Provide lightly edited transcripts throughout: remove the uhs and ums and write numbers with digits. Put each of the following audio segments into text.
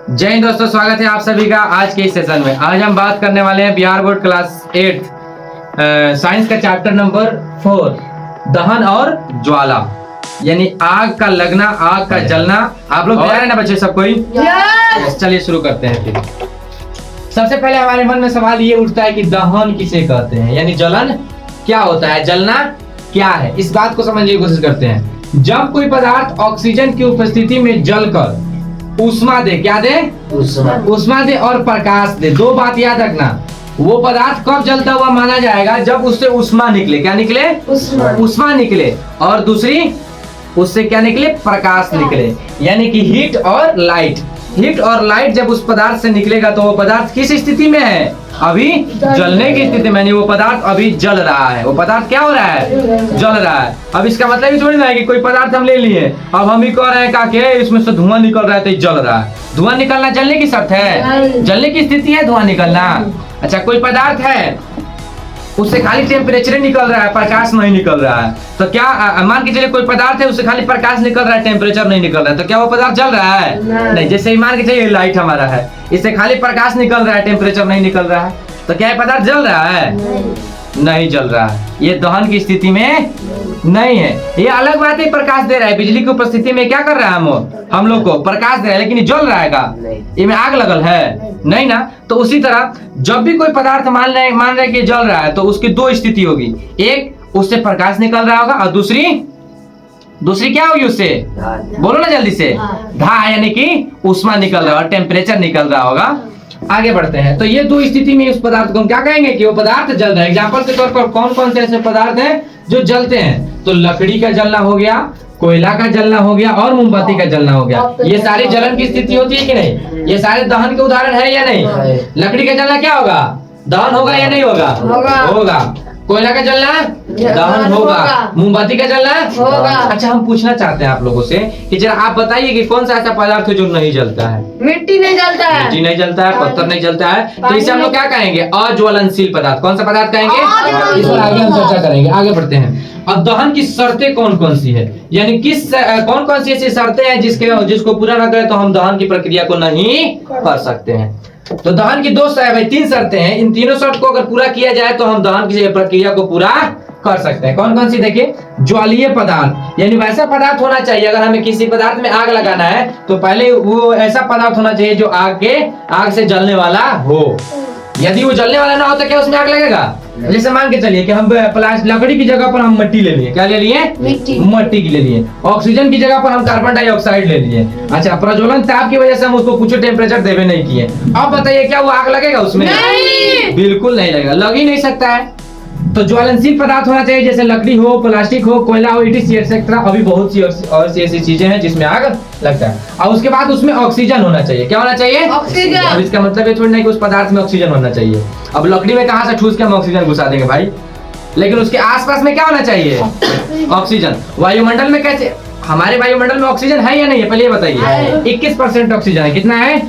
जय हिंद दोस्तों, स्वागत है आप सभी का आज के इस सेशन में। आज हम बात करने वाले हैं बिहार बोर्ड क्लास 8 साइंस का चैप्टर नंबर 4 दहन और ज्वाला, यानी आग का लगना, आग का जलना। आप लोग तैयार है ना बच्चे सब कोई? चलिए शुरू करते हैं। फिर सबसे पहले हमारे मन में सवाल ये उठता है कि दहन किसे कहते हैं, यानी जलन क्या होता है, जलना क्या है। इस बात को समझने की कोशिश करते हैं। जब कोई पदार्थ ऑक्सीजन की उपस्थिति में जलकर ऊष्मा दे, क्या दे? ऊष्मा दे और प्रकाश दे। दो बात याद रखना, वो पदार्थ कब जलता हुआ माना जाएगा? जब उससे ऊष्मा निकले। क्या निकले? ऊष्मा निकले। और दूसरी उससे क्या निकले? प्रकाश निकले, यानी कि हीट और लाइट। हीट और लाइट जब उस पदार्थ से निकलेगा तो वो पदार्थ किस स्थिति में है? अभी जलने की स्थिति में। वो पदार्थ अभी जल रहा है। वो पदार्थ क्या हो रहा है? जल रहा है। अब इसका मतलब ही थोड़ी ना है कि कोई पदार्थ हम ले लिए, अब हम ही कह रहे हैं का इसमें से धुआं निकल रहा है तो जल रहा है। धुआं निकलना जलने की शर्त है? जलने की स्थिति है धुआं निकलना। अच्छा, कोई पदार्थ है उससे खाली टेम्परेचर निकल रहा है, प्रकाश नहीं निकल रहा है, तो क्या मान के चलिए कोई पदार्थ है उससे खाली प्रकाश निकल रहा है, टेम्परेचर नहीं निकल रहा है, तो क्या वो पदार्थ जल रहा है? नहीं। जैसे ही मान के चलिए लाइट हमारा है, इससे खाली प्रकाश निकल रहा है, टेम्परेचर नहीं निकल रहा है, तो क्या ये पदार्थ जल रहा है? नहीं जल रहा है। ये दहन की स्थिति में नहीं है। ये अलग बात है, प्रकाश दे रहा है। बिजली की उपस्थिति में क्या कर रहा है? हम लोग को प्रकाश दे रहा है, लेकिन ये जल रहा है का? ये में आग लगल है? नहीं ना। तो उसी तरह जब भी कोई पदार्थ मान रहे कि जल रहा है तो उसकी दो स्थिति होगी। एक, उससे प्रकाश निकल रहा होगा, और दूसरी क्या होगी? उससे बोलो ना जल्दी से। धा, यानी कि ऊष्मा निकल रहा है, टेम्परेचर निकल रहा होगा। आगे बढ़ते हैं। तो ये दो स्थिति में उस पदार्थ को हम क्या कहेंगे कि वो पदार्थ जल रहा है। एग्जाम्पल के तौर पर कौन कौन से ऐसे पदार्थ हैं जो जलते हैं? तो लकड़ी का जलना हो गया, कोयला का जलना हो गया, और मोमबत्ती का जलना हो गया। ये सारी जलन की स्थिति होती है कि नहीं? ये सारे दहन के उदाहरण है या नहीं? लकड़ी का जलना क्या होगा? दहन होगा या नहीं होगा? होगा। कोयला का जलना दहन होगा। मोमबत्ती का जलना होगा। अच्छा, हम पूछना चाहते हैं आप लोगों से कि जरा आप बताइए कि कौन सा ऐसा पदार्थ है जो नहीं जलता है? मिट्टी नहीं जलता है। मिट्टी नहीं जलता है, पत्थर नहीं जलता है, तो इसे हम लोग क्या कहेंगे? अज्वलनशील पदार्थ। कौन सा पदार्थ कहेंगे? इस पर आगे हम चर्चा करेंगे। आगे बढ़ते हैं। अब दहन की शर्तें कौन कौन सी है, यानी कौन कौन सी ऐसी शर्तें हैं जिसको पूरा न करें तो हम दहन की प्रक्रिया को नहीं कर सकते हैं। तो दहन की तीन शर्तें हैं। इन तीनों शर्त को अगर पूरा किया जाए तो हम दहन की प्रक्रिया को पूरा कर सकते हैं। कौन कौन सी? देखिए, ज्वालीय पदार्थ, यानी वैसा पदार्थ होना चाहिए, अगर हमें किसी पदार्थ में आग लगाना है तो पहले वो ऐसा पदार्थ होना चाहिए जो आग से जलने वाला हो। यदि वो जलने वाला ना हो तो क्या उसमें आग लगेगा? जैसे मान के चलिए कि हम लकड़ी की जगह पर हम मिट्टी ले लिए। क्या ले लिए? मिट्टी की ले लिए। ऑक्सीजन की जगह पर हम कार्बन डाइऑक्साइड ले लिए। अच्छा, प्रज्वलन ताप की वजह से हम उसको कुछ टेम्परेचर देवे नहीं किए। अब बताइए क्या वो आग लगेगा उसमें? नहीं। बिल्कुल नहीं लगेगा, लग ही नहीं सकता है। तो ज्वलनशील पदार्थ होना चाहिए, जैसे लकड़ी हो, प्लास्टिक हो, कोयला हो, एक्सेट्रा। अभी बहुत सी और सी ऐसी चीजें हैं जिसमें आग लगता है। और उसके बाद उसमें ऑक्सीजन होना चाहिए। क्या होना चाहिए? ऑक्सीजन। अब इसका मतलब ये थोड़ी नहीं कि उस पदार्थ में ऑक्सीजन होना चाहिए। अब लकड़ी में कहाँ से ठूस के हम ऑक्सीजन घुसा देंगे भाई? लेकिन उसके आसपास में क्या होना चाहिए? ऑक्सीजन। वायुमंडल में कैसे? हमारे वायुमंडल में ऑक्सीजन है या नहीं है? पहले ये बताइए। 21% ऑक्सीजन है। कितना है?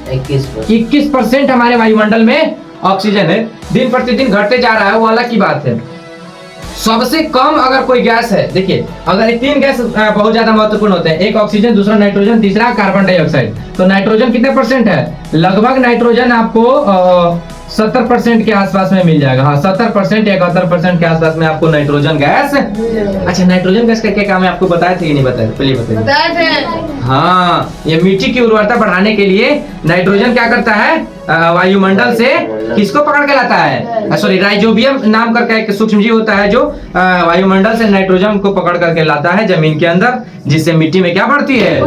21% हमारे वायुमंडल में ऑक्सीजन है। दिन प्रतिदिन घटते जा रहा है, वो अलग की बात है। सबसे कम अगर कोई गैस है, देखिए, अगर तीन गैस बहुत ज्यादा महत्वपूर्ण होते हैं, एक ऑक्सीजन, दूसरा नाइट्रोजन, तीसरा कार्बन डाइऑक्साइड। तो नाइट्रोजन कितने परसेंट है? लगभग नाइट्रोजन आपको 70% के आसपास में मिल जाएगा। हाँ, 70% या 71% के आसपास में आपको नाइट्रोजन गैस। अच्छा, नाइट्रोजन गैस का क्या काम है आपको बताए थे कि नहीं बताए? पहले बताइए। हाँ, ये मिट्टी की उर्वरता बढ़ाने के लिए नाइट्रोजन क्या करता है? वायुमंडल से किसको पकड़ के लाता है? सॉरी, राइजोबियम नाम करके एक सूक्ष्मजीव होता है जो वायुमंडल से नाइट्रोजन को पकड़ करके लाता है जमीन के अंदर, जिससे मिट्टी में क्या बढ़ती है?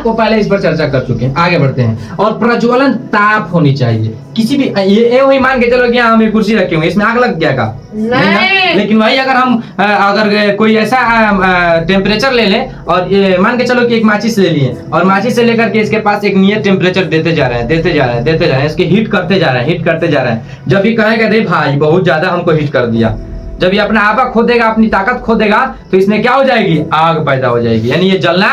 वो पहले इस पर चर्चा कर चुके हैं। आगे बढ़ते हैं। और प्रज्वलन ताप होनी चाहिए किसी भी, ये वही मान के चलो कि हम ये कुर्सी रखे हुए, इसमें आग लग गया का? नहीं। लेकिन वही अगर कोई ऐसा टेम्परेचर ले ले और ये मान के चलो कि एक माचिस ले लिए और माचिस से लेकर के इसके पास एक नियत टेम्परेचर देते जा रहे हैं, इसके हीट करते जा रहे हैं। जब ये कहेगा रे भाई बहुत ज्यादा हमको हीट कर दिया, जब ये अपना आपा खो देगा, अपनी ताकत खो देगा, तो इसमें क्या हो जाएगी? आग पैदा हो जाएगी, यानी ये जलना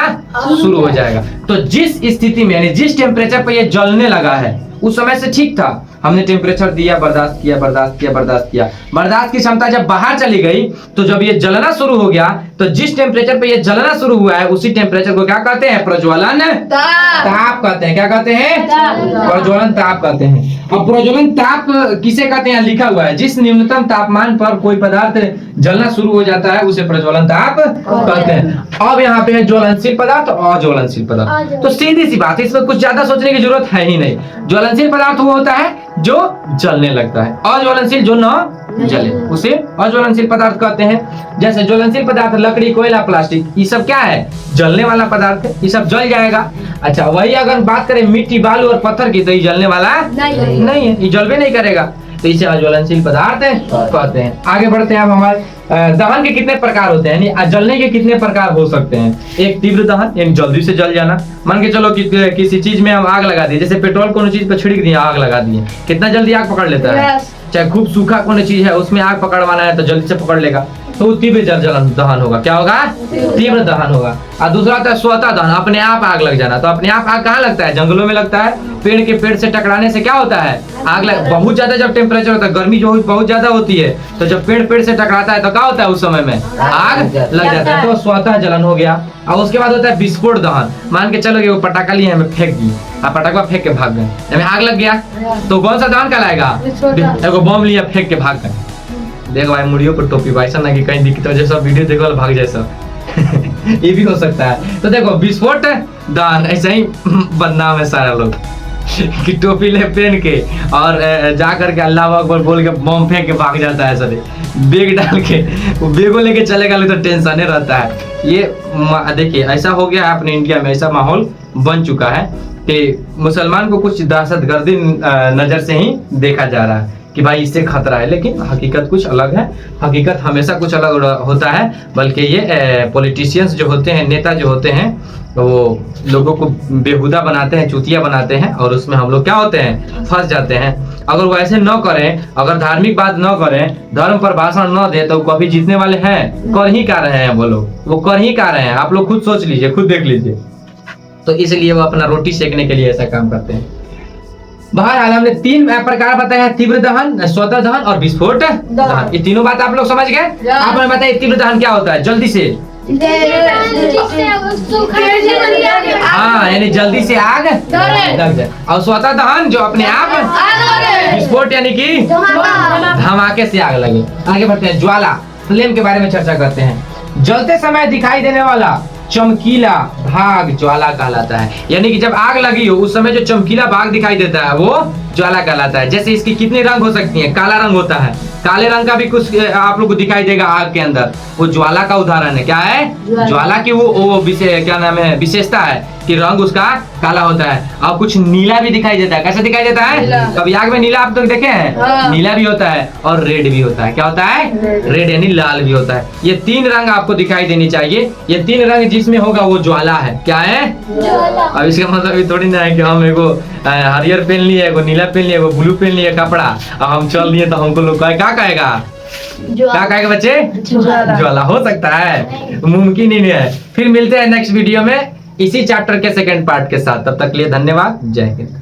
शुरू हो जाएगा। तो जिस स्थिति में, यानी जिस टेम्परेचर पर ये जलने लगा है उस समय से ठीक था, हमने टेम्परेचर दिया, बर्दाश्त किया, बर्दाश्त की क्षमता जब बाहर चली गई तो जब ये जलना शुरू हो गया तो तो जिस टेम्परेचर पे ये जलना शुरू हुआ है उसी टेम्परेचर को क्या कहते हैं? प्रज्वलन ताप कहते हैं। क्या कहते हैं? प्रज्वलन ताप कहते हैं। अब प्रज्वलन ताप किसे कहते हैं? लिखा हुआ है, जिस न्यूनतम तापमान पर कोई पदार्थ जलना शुरू हो जाता है उसे प्रज्वलन ताप कहते हैं। अब यहाँ पे है ज्वलनशील पदार्थ और अज्वलनशील पदार्थ। तो सीधी सी बात है, इसमें कुछ ज्यादा सोचने की जरूरत है ही नहीं। ज्वलनशील पदार्थ वो होता है जो जलने लगता है, अज्वलनशील जो न जले उसे अज्वलनशील पदार्थ कहते हैं। जैसे ज्वलनशील पदार्थ लकड़ी, कोयला, प्लास्टिक, ये सब क्या है? जलने वाला पदार्थ है, ये सब जल जाएगा। अच्छा, वही अगर बात करें मिट्टी, बालू और पत्थर की, तो ये जलने वाला नहीं है, ये जलवे नहीं करेगा, तो इसे अज्वलनशील पदार्थ कहते हैं। आगे बढ़ते हैं। अब हमारे दहन के कितने प्रकार होते हैं, यानी जलने के कितने प्रकार हो सकते हैं? एक तीव्र दहन, यानी जल्दी से जल जाना। मान के चलो कि किसी चीज में हम आग लगा दिए, जैसे पेट्रोल कोनो चीज पर छिड़क दिया, आग लगा दिए, कितना जल्दी आग पकड़ लेता है। चाहे खूब सूखा कोनो चीज है उसमें आग पकड़वाना है तो जल्दी से पकड़ लेगा, तो वो तीव्र दहन होगा। क्या होगा? तीव्र दहन होगा। और दूसरा होता है स्वतः दहन, अपने आप आग लग जाना। तो अपने आप आग कहाँ लगता है? जंगलों में लगता है। पेड़ के पेड़ से टकराने से क्या होता है? आग लग। बहुत ज्यादा जब टेम्परेचर होता है, गर्मी जो बहुत ज्यादा होती है, तो जब पेड़ से टकराता है तो क्या होता है? उस समय में आग लग जाता है, तो स्वतः जलन हो गया। और उसके बाद होता है विस्फोट दहन। मान के चलो कि वो पटाखा लिए हमें फेंक दिए, पटाखा फेंक के भाग गए, हमें आग लग गया, तो कौन सा दहन कहलाएगा? एगो बम लिया, फेंक के भाग गए। देखो भाई, मुड़ियों पर टोपी भाई, ऐसा ना कि कहीं दिखता है सब वीडियो देखो भाग जाए सब। ये भी हो सकता है। तो देखो विस्फोट दहन, ऐसे ही बदनाम है सारा लोग कि टोपी ले पहन के और जा करके अल्लाह अकबर बोल के बम फेंक के भाग जाता है। सर बैग डाल के वो बैगो लेके चलेगा तो टेंशन रहता है। ये देखिए ऐसा हो गया है अपने इंडिया में, ऐसा माहौल बन चुका है कि मुसलमान को कुछ दहशतगर्दी नजर से ही देखा जा रहा है कि भाई इससे खतरा है, लेकिन हकीकत कुछ अलग है। हकीकत हमेशा कुछ अलग होता है, बल्कि ये पॉलिटिशियंस जो होते हैं, नेता जो होते हैं, वो लोगों को बेहुदा बनाते हैं, चूतिया बनाते हैं, और उसमें हम लोग क्या होते हैं? फंस जाते हैं। अगर वो ऐसे न करें, अगर धार्मिक बात न करें, धर्म पर भाषण न दे, तो कभी जीतने वाले हैं? कर ही का रहे हैं वो लोग, वो कर ही का रहे हैं। आप लोग खुद सोच लीजिए, खुद देख लीजिए। तो इसलिए वो अपना रोटी सेकने के लिए ऐसा काम करते हैं। बहरहाल हमने 3 प्रकार बताया, तीव्र दहन, स्वतः दहन और विस्फोट दहन। ये तीनों बात आप लोग समझ गए। आप हमें बताइए तीव्र दहन क्या होता है? जल्दी से, हाँ, यानी जल्दी से आग लग जाए। और स्वतः दहन जो अपने आप, विस्फोट यानी कि धमाके से आग लगे। आगे बढ़ते हैं। ज्वाला, फ्लेम के बारे में चर्चा करते हैं। जलते समय दिखाई देने वाला चमकीला भाग ज्वाला कहलाता है। यानी कि जब आग लगी हो उस समय जो चमकीला भाग दिखाई देता है वो ज्वाला कहलाता है। जैसे इसकी कितने रंग हो सकती हैं? काला रंग होता है, काले रंग का भी कुछ आप लोग को दिखाई देगा आग के अंदर, वो ज्वाला का उदाहरण है। क्या है? ज्वाला की वो क्या नाम है, विशेषता है कि रंग उसका काला होता है। और कुछ नीला भी दिखाई देता है। कैसे दिखाई देता है? कभी आग में नीला आप तो देखे हैं? नीला भी होता है और रेड भी होता है। क्या होता है? रेड यानी लाल भी होता है। ये 3 रंग आपको दिखाई देनी चाहिए। ये 3 रंग जिसमें होगा वो ज्वाला है। क्या है? अब इसका मतलब ये थोड़ी ना है कि हम एगो हरियर पहन लिए, एगो नीला पहन लिए, एगो ब्लू पहन लिए कपड़ा, अब हम चल लिए तो हमको लोग क्या कहेगा? क्या कहेगा बच्चे? ज्वाला। हो सकता है, मुमकिन ही नहीं है। फिर मिलते हैं नेक्स्ट वीडियो में इसी चैप्टर के सेकंड पार्ट के साथ। तब तक के लिए धन्यवाद। जय हिंद।